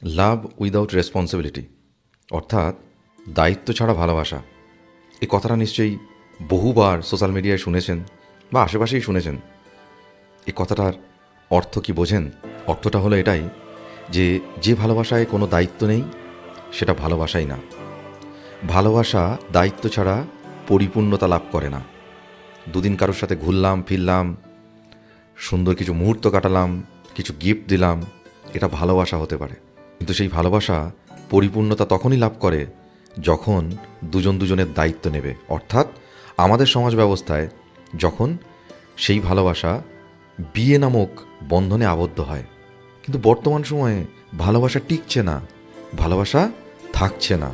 লাভ without responsibility অর্থাৎ দায়িত্ব ছাড়া ভালোবাসা, এই কথাটা নিশ্চয়ই বহুবার সোশ্যাল মিডিয়ায় শুনেছেন বা আশেপাশেই শুনেছেন। এই কথাটার অর্থ কি বোঝেন? অর্থটা হলো এটাই যে যে ভালোবাসায় কোনো দায়িত্ব নেই সেটা ভালোবাসাই না। ভালোবাসা দায়িত্ব ছাড়া পরিপূর্ণতা লাভ করে না। দুদিন কারোর সাথে ঘুরলাম ফিরলাম, সুন্দর কিছু মুহূর্ত কাটালাম, কিছু গিফট দিলাম, এটা ভালোবাসা হতে পারে। কিন্তু সেই ভালোবাসা পরিপূর্ণতা তখনই লাভ করে যখন দুজন দুজনের দায়িত্ব নেবে। অর্থাৎ আমাদের সমাজ ব্যবস্থায় যখন সেই ভালোবাসা বিয়ে নামক বন্ধনে আবদ্ধ হয়। কিন্তু বর্তমান সময়ে ভালোবাসা টিকছে না, ভালোবাসা থাকছে না।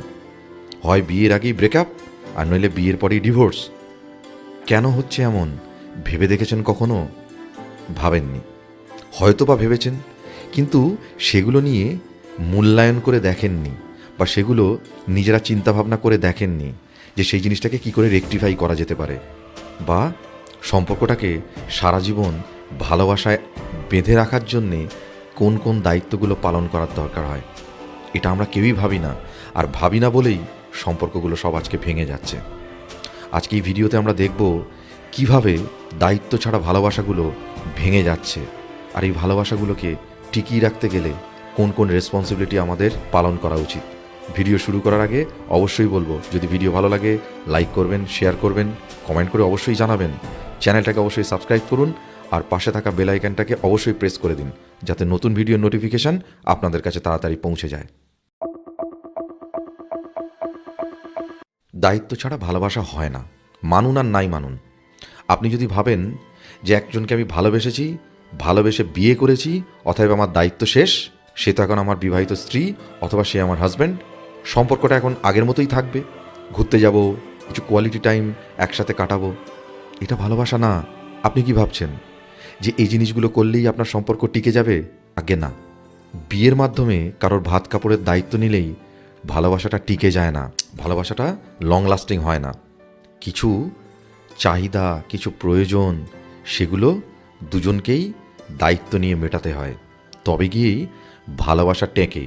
হয় বিয়ের আগেই ব্রেকআপ, আর নইলে বিয়ের পরেই ডিভোর্স। কেন হচ্ছে এমন ভেবে দেখেছেন কখনো? ভাবেননি, হয়তো বা ভেবেছেন, কিন্তু সেগুলো নিয়ে মূল্যায়ন করে দেখেননি, বা সেগুলো নিজেরা চিন্তাভাবনা করে দেখেননি যে সেই জিনিসটাকে কী করে রেকটিফাই করা যেতে পারে, বা সম্পর্কটাকে সারা জীবন ভালোবাসায় বেঁধে রাখার জন্যে কোন কোন দায়িত্বগুলো পালন করার দরকার হয়। এটা আমরা কেউই ভাবি না, আর ভাবি না বলেই সম্পর্কগুলো সব আজকে ভেঙে যাচ্ছে। আজকে এই ভিডিওতে আমরা দেখব কিভাবে দায়িত্ব ছাড়া ভালোবাসাগুলো ভেঙে যাচ্ছে, আর এই ভালোবাসাগুলোকে টিকিয়ে রাখতে গেলে কোন কোন রেসপন্সিবিলিটি আমাদের পালন করা উচিত। ভিডিও শুরু করার আগে অবশ্যই বলবো, যদি ভিডিও ভালো লাগে লাইক করবেন, শেয়ার করবেন, কমেন্ট করে অবশ্যই জানাবেন। চ্যানেলটাকে অবশ্যই সাবস্ক্রাইব করুন, আর পাশে থাকা বেল আইকনটাকে অবশ্যই প্রেস করে দিন, যাতে নতুন ভিডিওর নোটিফিকেশান আপনাদের কাছে তাড়াতাড়ি পৌঁছে যায়। দায়িত্ব ছাড়া ভালোবাসা হয় না, মানুন আর নাই মানুন। আপনি যদি ভাবেন যে একজনকে আমি ভালোবেসেছি, ভালোবেসে বিয়ে করেছি, অতএব আমার দায়িত্ব শেষ, সে তো এখন আমার বিবাহিত স্ত্রী অথবা সে আমার হাজব্যান্ড, সম্পর্কটা এখন আগের মতোই থাকবে, ঘুরতে যাব, কিছু কোয়ালিটি টাইম একসাথে কাটাবো, এটা ভালোবাসা না। আপনি কি ভাবছেন যে এই জিনিসগুলো করলেই আপনার সম্পর্ক টিকে যাবে? আগে না। বিয়ের মাধ্যমে কারোর ভাত কাপড়ের দায়িত্ব নিলেই ভালোবাসাটা টিকে যায় না, ভালোবাসাটা লং লাস্টিং হয় না। কিছু চাহিদা, কিছু প্রয়োজন, সেগুলো দুজনকেই দায়িত্ব নিয়ে মেটাতে হয়, তবে গিয়েই ভালোবাসা টেকে।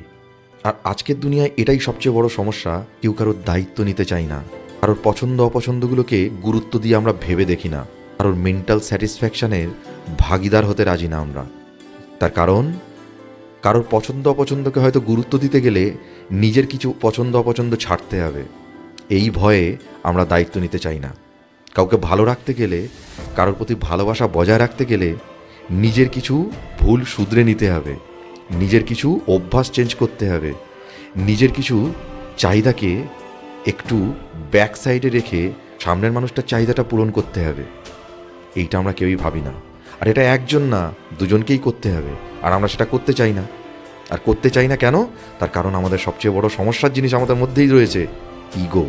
আর আজকের দুনিয়ায় এটাই সবচেয়ে বড় সমস্যা, কেউ কারোর দায়িত্ব নিতে চায় না। কারোর পছন্দ অপছন্দগুলোকে গুরুত্ব দিয়ে আমরা ভেবে দেখি না, কারোর মেন্টাল স্যাটিসফ্যাকশানের ভাগিদার হতে রাজি না আমরা। তার কারণ কারোর পছন্দ অপছন্দকে হয়তো গুরুত্ব দিতে গেলে নিজের কিছু পছন্দ অপছন্দ ছাড়তে হবে, এই ভয়ে আমরা দায়িত্ব নিতে চাই না। কাউকে ভালো রাখতে গেলে, কারোর প্রতি ভালোবাসা বজায় রাখতে গেলে নিজের কিছু ভুল শুধরে নিতে হবে, নিজের কিছু অভ্যাস চেঞ্জ করতে হবে, নিজের কিছু চাহিদাকে একটু ব্যাক সাইডে রেখে সামনের মানুষটার চাহিদাটা পূরণ করতে হবে। এইটা আমরা কেউই ভাবি না। আর এটা একজন না, দুজনকেই করতে হবে, আর আমরা সেটা করতে চাই না। আর করতে চাই না কেন? তার কারণ আমাদের সবচেয়ে বড় সমস্যার জিনিস আমাদের মধ্যেই রয়েছে, ইগো,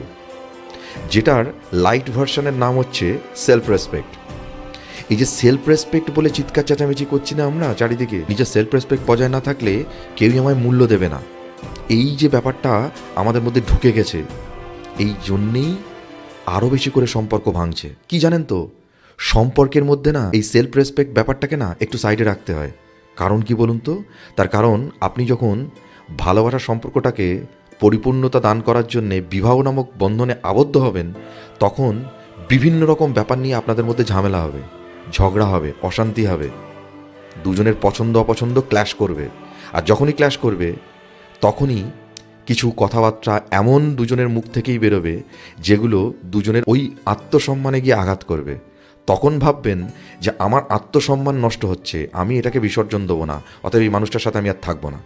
যেটার লাইট ভার্সনের নাম হচ্ছে সেলফ রেসপেক্ট। এই যে সেলফ রেসপেক্ট বলে চিৎকার চেঁচামেচি করছি না আমরা চারিদিকে, নিজের সেলফ রেসপেক্ট বজায় না থাকলে কেউই আমায় মূল্য দেবে না, এই যে ব্যাপারটা আমাদের মধ্যে ঢুকে গেছে, এই জন্যেই আরও বেশি করে সম্পর্ক ভাঙছে। কি জানেন তো, সম্পর্কের মধ্যে না এই সেলফ রেসপেক্ট ব্যাপারটাকে না একটু সাইডে রাখতে হয়। কারণ কি বলুন তো? তার কারণ আপনি যখন ভালোবাসার সম্পর্কটাকে পরিপূর্ণতা দান করার জন্যে বিবাহ নামক বন্ধনে আবদ্ধ হবেন, তখন বিভিন্ন রকম ব্যাপার নিয়ে আপনাদের মধ্যে ঝামেলা হবে, ঝগড়া হবে, অশান্তি হবে, দুজনের পছন্দ অপছন্দ ক্ল্যাশ করবে। আর যখনই ক্ল্যাশ করবে তখনই কিছু কথাবার্তা এমন দুজনের মুখ থেকেই বেরোবে যেগুলো দুজনের ওই আত্মসম্মানে গিয়ে আঘাত করবে। তখন ভাববেন যে আমার আত্মসম্মান নষ্ট হচ্ছে, আমি এটাকে বিসর্জন দেবো না, অতএব এই মানুষটার সাথে আমি আর থাকবো না।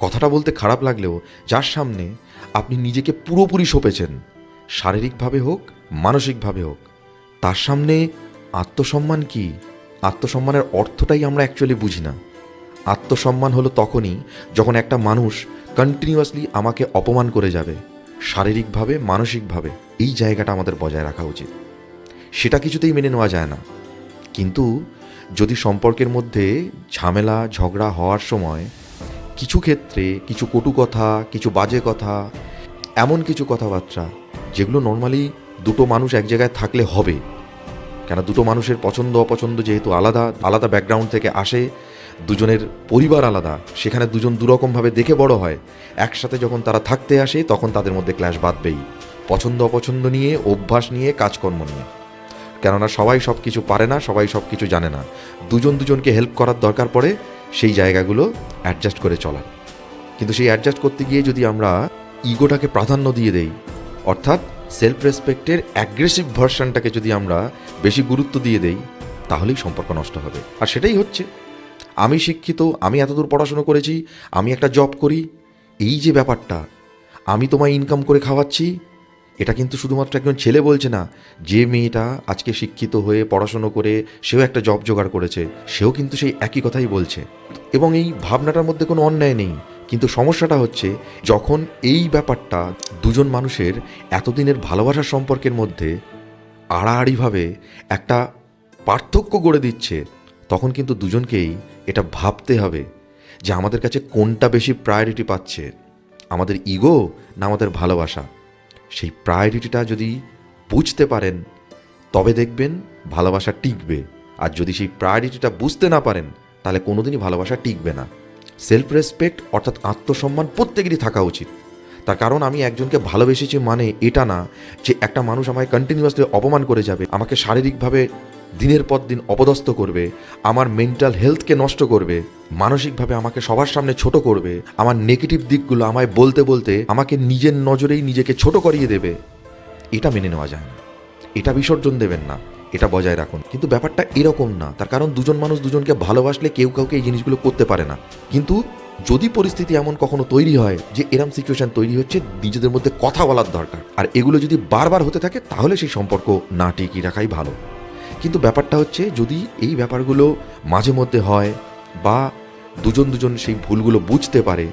কথাটা বলতে খারাপ লাগলেও যার সামনে আপনি নিজেকে পুরোপুরি সঁপেছেন, শারীরিকভাবে হোক মানসিকভাবে হোক, তার সামনে আত্মসম্মান কি? আত্মসম্মানের অর্থটাই আমরা অ্যাকচুয়ালি বুঝি না। আত্মসম্মান হলো তখনই যখন একটা মানুষ কন্টিনিউয়াসলি আমাকে অপমান করে যাবে, শারীরিকভাবে মানসিকভাবে, এই জায়গাটা আমাদের বজায় রাখা উচিত। সেটা কিছুতেই মেনে নেওয়া যায় না। কিন্তু যদি সম্পর্কের মধ্যে ঝামেলা ঝগড়া হওয়ার সময় কিছু ক্ষেত্রে কিছু কটু কথা, কিছু বাজে কথা, এমন কিছু কথাবার্তা যেগুলো নর্মালি দুটো মানুষ এক জায়গায় থাকলে হবে, কেন দুটো মানুষের পছন্দ অপছন্দ যেহেতু আলাদা আলাদা ব্যাকগ্রাউন্ড থেকে আসে, দুজনের পরিবার আলাদা, সেখানে দুজন দুরকমভাবে দেখে বড় হয়। একসাথে যখন তারা থাকতে আসে তখন তাদের মধ্যে ক্ল্যাশ বাঁধবেই, পছন্দ অপছন্দ নিয়ে, অভ্যাস নিয়ে, কাজকর্ম নিয়ে। কেননা সবাই সব কিছু পারে না, সবাই সব কিছু জানে না। দুজন দুজনকে হেল্প করার দরকার পড়ে সেই জায়গাগুলো অ্যাডজাস্ট করে চলার। কিন্তু সেই অ্যাডজাস্ট করতে গিয়ে যদি আমরা ইগোটাকে প্রাধান্য দিয়ে দেই, অর্থাৎ সেলফ রেসপেক্টের অ্যাগ্রেসিভ ভার্সনটাকে যদি আমরা বেশি গুরুত্ব দিয়ে দেই, তাহলেই সম্পর্ক নষ্ট হবে। আর সেটাই হচ্ছে। আমি শিক্ষিত, আমি এতদূর পড়াশুনো করেছি, আমি একটা জব করি, এই যে ব্যাপারটা, আমি তোমায় ইনকাম করে খাওয়াচ্ছি, এটা কিন্তু শুধুমাত্র একজন ছেলে বলছে না। যে মেয়েটা আজকে শিক্ষিত হয়ে পড়াশুনো করে সেও একটা জব জোগাড় করেছে, সেও কিন্তু সেই একই কথাই বলছে। এবং এই ভাবনাটার মধ্যে কোনো অন্যায় নেই। কিন্তু সমস্যাটা হচ্ছে যখন এই ব্যাপারটা দুজন মানুষের এতদিনের ভালোবাসার সম্পর্কের মধ্যে আড়াআড়িভাবে একটা পার্থক্য গড়ে দিচ্ছে, তখন কিন্তু দুজনকেই এটা ভাবতে হবে যে আমাদের কাছে কোনটা বেশি প্রায়োরিটি পাচ্ছে, আমাদের ইগো না আমাদের ভালোবাসা। সেই প্রায়োরিটিটা যদি বুঝতে পারেন তবে দেখবেন ভালোবাসা টিকবে। আর যদি সেই প্রায়োরিটিটা বুঝতে না পারেন তাহলে কোনোদিনই ভালোবাসা টিকবে না। সেলফ রেসপেক্ট অর্থাৎ আত্মসম্মান প্রত্যেকেরই থাকা উচিত। তার কারণ আমি একজনকে ভালোবেসেছি মানে এটা না যে একটা মানুষ আমায় কন্টিনিউয়াসলি অপমান করে যাবে, আমাকে শারীরিকভাবে দিনের পর দিন অপদস্থ করবে, আমার মেন্টাল হেলথকে নষ্ট করবে, মানসিকভাবে আমাকে সবার সামনে ছোট করবে, আমার নেগেটিভ দিকগুলো আমায় বলতে বলতে আমাকে নিজের নজরেই নিজেকে ছোট করিয়ে দেবে। এটা মেনে নেওয়া যায় না। এটা বিসর্জন দেবেন না, এটা বজায় রাখুন। কিন্তু ব্যাপারটা এরকম না। তার কারণ দুজন মানুষ দুজনকে ভালোবাসলে কেউ কাউকে এই জিনিসগুলো করতে পারে না। কিন্তু যদি পরিস্থিতি এমন কখনো তৈরি হয় যে এরম সিচুয়েশন তৈরি হচ্ছে, নিজেদের মধ্যে কথা বলার দরকার। আর এগুলো যদি বারবার হতে থাকে তাহলে সেই সম্পর্ক না টিকিয়ে রাখাই ভালো। কিন্তু ব্যাপারটা হচ্ছে যদি এই ব্যাপারগুলো মাঝে মধ্যে হয় বা দুজন সেই ভুলগুলো বুঝতে পারে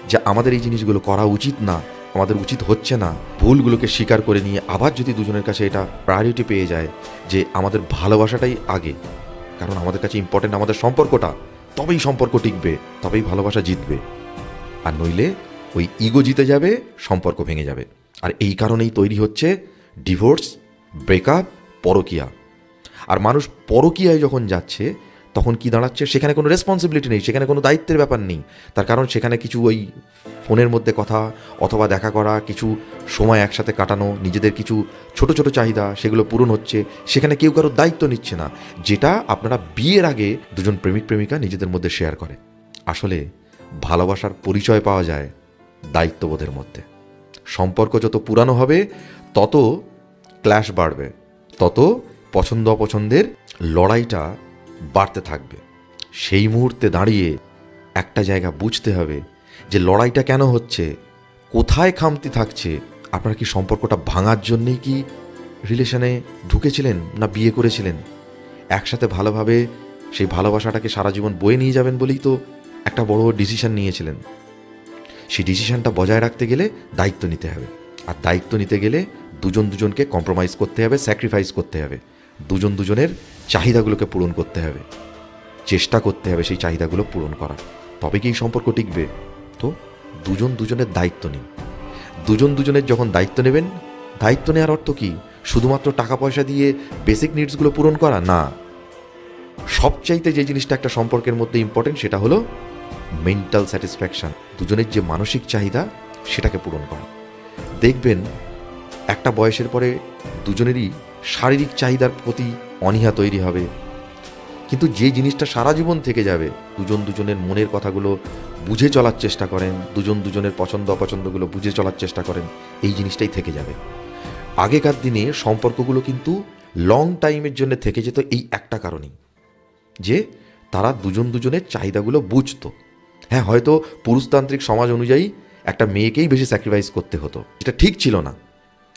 যে আমাদের এই জিনিসগুলো করা উচিত না, আমাদের উচিত হচ্ছে না, ভুলগুলোকে স্বীকার করে নিয়ে আবার যদি দুজনের কাছে এটা প্রায়োরিটি পেয়ে যায় যে আমাদের ভালোবাসাটাই আগে, কারণ আমাদের কাছে ইম্পর্টেন্ট আমাদের সম্পর্কটা, তবেই সম্পর্ক টিকবে, তবেই ভালোবাসা জিতবে। আর নইলে ওই ইগো জিতে যাবে, সম্পর্ক ভেঙে যাবে। আর এই কারণেই তৈরি হচ্ছে ডিভোর্স, ব্রেকআপ, পরকীয়া। আর মানুষ পরকীয়ায় যখন যাচ্ছে তখন কি দাঁড়াচ্ছে, সেখানে কোনো রেসপন্সিবিলিটি নেই, সেখানে কোনো দায়িত্বের ব্যাপার নেই। তার কারণ সেখানে কিছু ওই ফোনের মধ্যে কথা অথবা দেখা করা, কিছু সময় একসাথে কাটানো, নিজেদের কিছু ছোট ছোট চাহিদা সেগুলো পূরণ হচ্ছে, সেখানে কেউ কারোর দায়িত্ব নিচ্ছে না, যেটা আপনারা বিয়ের আগে দুজন প্রেমিক প্রেমিকা নিজেদের মধ্যে শেয়ার করে। আসলে ভালোবাসার পরিচয় পাওয়া যায় দায়িত্ববোধের মধ্যে। সম্পর্ক যত পুরানো হবে তত ক্ল্যাশ বাড়বে, তত পছন্দ অপছন্দের লড়াইটা বাড়তে থাকবে। সেই মুহূর্তে দাঁড়িয়ে একটা জায়গা বুঝতে হবে যে লড়াইটা কেন হচ্ছে, কোথায় খামতি থাকছে। আপনারা কি সম্পর্কটা ভাঙার জন্যেই কি রিলেশনে ঢুকেছিলেন, না বিয়ে করেছিলেন? একসাথে ভালোভাবে সেই ভালোবাসাটাকে সারা জীবন বয়ে নিয়ে যাবেন বলেই তো একটা বড় ডিসিশন নিয়েছিলেন। সেই ডিসিশনটা বজায় রাখতে গেলে দায়িত্ব নিতে হবে। আর দায়িত্ব নিতে গেলে দুজনকে কম্প্রোমাইজ করতে হবে, স্যাক্রিফাইস করতে হবে, দুজনের চাহিদাগুলোকে পূরণ করতে হবে, চেষ্টা করতে হবে সেই চাহিদাগুলো পূরণ করার। তবে কি এই সম্পর্ক টিকবে? তো দুজনের দায়িত্ব নিন। দুজনের যখন দায়িত্ব নেবেন, দায়িত্ব নেওয়ার অর্থ কি শুধুমাত্র টাকা পয়সা দিয়ে বেসিক নিডসগুলো পূরণ করা না। সবচাইতে যে জিনিসটা একটা সম্পর্কের মধ্যে ইম্পর্টেন্ট সেটা হলো মেন্টাল স্যাটিসফ্যাকশন, দুজনের যে মানসিক চাহিদা সেটাকে পূরণ করা। দেখবেন একটা বয়সের পরে দুজনেরই শারীরিক চাহিদার প্রতি অনীহা তৈরি হবে, কিন্তু যে জিনিসটা সারা জীবন থেকে যাবে, দুজনের মনের কথাগুলো বুঝে চলার চেষ্টা করেন, দুজনের পছন্দ অপছন্দগুলো বুঝে চলার চেষ্টা করেন, এই জিনিসটাই থেকে যাবে। আগেকার দিনে সম্পর্কগুলো কিন্তু লং টাইমের জন্য থেকে যেত এই একটা কারণেই, যে তারা দুজনের চাহিদাগুলো বুঝতো। হ্যাঁ, হয়তো পুরুষতান্ত্রিক সমাজ অনুযায়ী একটা মেয়েকেই বেশি স্যাক্রিফাইস করতে হতো, এটা ঠিক ছিল না।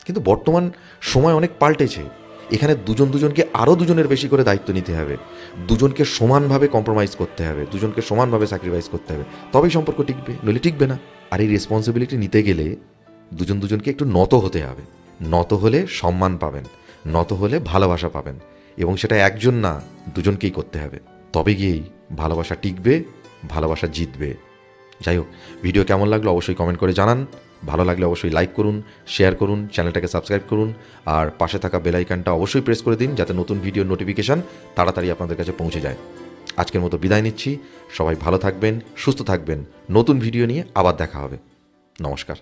কিন্তু বর্তমান সময় অনেক পাল্টেছে। এখানে দুজনকে আরও দুজনের বেশি করে দায়িত্ব নিতে হবে, দুজনকে সমানভাবে কম্প্রোমাইজ করতে হবে, দুজনকে সমানভাবে স্যাক্রিফাইস করতে হবে, তবেই সম্পর্ক টিকবে, নইলে টিকবে না। আর এই রেসপন্সিবিলিটি নিতে গেলে দুজনকে একটু নত হতে হবে। নত হলে সম্মান পাবেন, নত হলে ভালোবাসা পাবেন, এবং সেটা একজন না, দুজনকেই করতে হবে। তবে গিয়েই ভালোবাসা টিকবে, ভালোবাসা জিতবে। যাই হোক, ভিডিও কেমন লাগলো অবশ্যই কমেন্ট করে জানান। ভালো লাগলে অবশ্যই লাইক করুন, শেয়ার করুন, চ্যানেলটাকে সাবস্ক্রাইব করুন, আর পাশে থাকা বেল আইকনটা অবশ্যই প্রেস করে দিন যাতে নতুন ভিডিওর নোটিফিকেশান তাড়াতাড়ি আপনাদের কাছে পৌঁছে যায়। আজকের মতো বিদায় নিচ্ছি। সবাই ভালো থাকবেন, সুস্থ থাকবেন। নতুন ভিডিও নিয়ে আবার দেখা হবে। নমস্কার।